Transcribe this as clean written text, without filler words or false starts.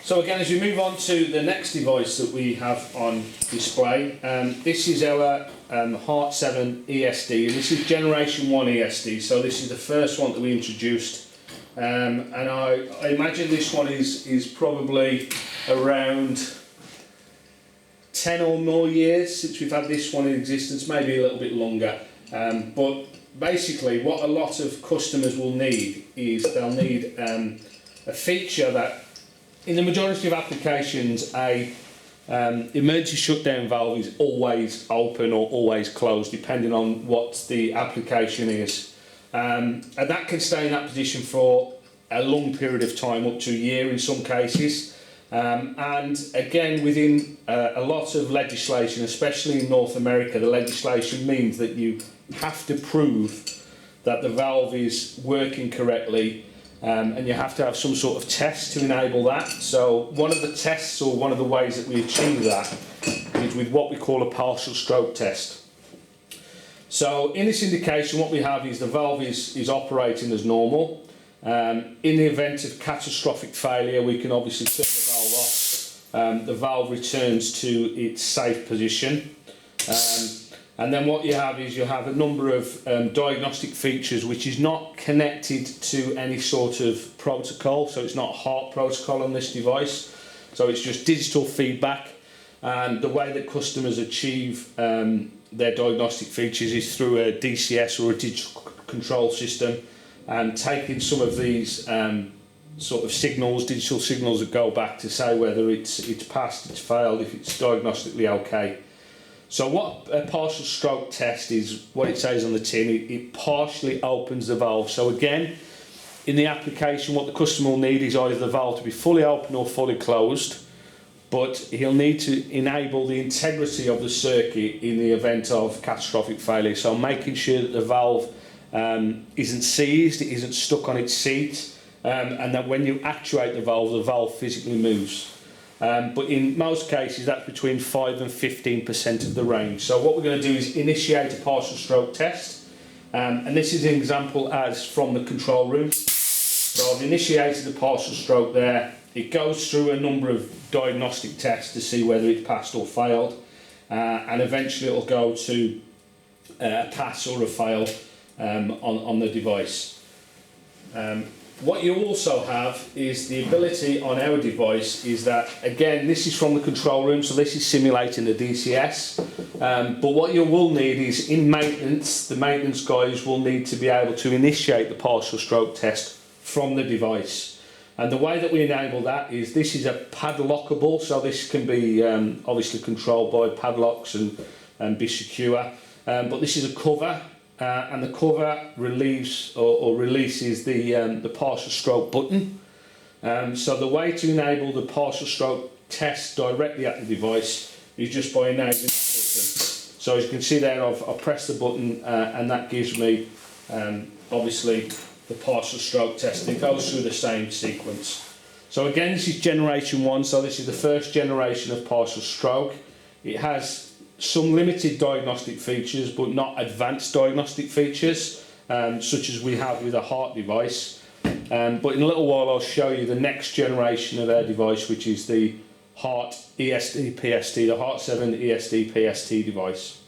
So again, as we move on to the next device that we have on display, this is our Heart 7 ESD, and this is Generation 1 ESD, so this is the first one that we introduced. And I imagine this one is probably around 10 or more years since we've had this one in existence, maybe a little bit longer. But basically what a lot of customers will need is they'll need a feature that in the majority of applications a emergency shutdown valve is always open or always closed depending on what the application is. And that can stay in that position for a long period of time, up to a year in some cases. And again, within a lot of legislation, especially in North America, the legislation means that you have to prove that the valve is working correctly, and you have to have some sort of test to enable that. So one of the tests, or one of the ways that we achieve that, is with what we call a partial stroke test. So in this indication, what we have is the valve is operating as normal. In the event of catastrophic failure, we can obviously turn the valve off. The valve returns to its safe position. And then what you have is you have a number of diagnostic features which is not connected to any sort of protocol, so it's not heart protocol on this device, so it's just digital feedback. And the way that customers achieve their diagnostic features is through a DCS or a digital control system, and taking some of these sort of signals, digital signals that go back to say whether it's passed, it's failed, if it's diagnostically okay. So what a partial stroke test is, what it says on the tin, it partially opens the valve. So again, in the application, what the customer will need is either the valve to be fully open or fully closed, but he'll need to enable the integrity of the circuit in the event of catastrophic failure. So making sure that the valve isn't seized, it isn't stuck on its seat, and that when you actuate the valve physically moves. But in most cases that's between 5 and 15% of the range. So what we're going to do is initiate a partial stroke test, and this is an example as from the control room. So I've initiated the partial stroke there. It goes through a number of diagnostic tests to see whether it's passed or failed, and eventually it'll go to a pass or a fail on the device. What you also have is the ability on our device is that, again, this is from the control room, so this is simulating the DCS, but what you will need is in maintenance, the maintenance guys will need to be able to initiate the partial stroke test from the device. And the way that we enable that is this is a padlockable, so this can be obviously controlled by padlocks and be secure, but this is a cover. And the cover relieves or releases the partial stroke button. So the way to enable the partial stroke test directly at the device is just by enabling that button. So as you can see there, I've pressed the button and that gives me obviously the partial stroke test. It goes through the same sequence. So again, this is generation 1, so this is the first generation of partial stroke. It has some limited diagnostic features but not advanced diagnostic features such as we have with a heart device, but in a little while I'll show you the next generation of our device, which is the Heart ESD PST, the Heart 7 ESD PST device.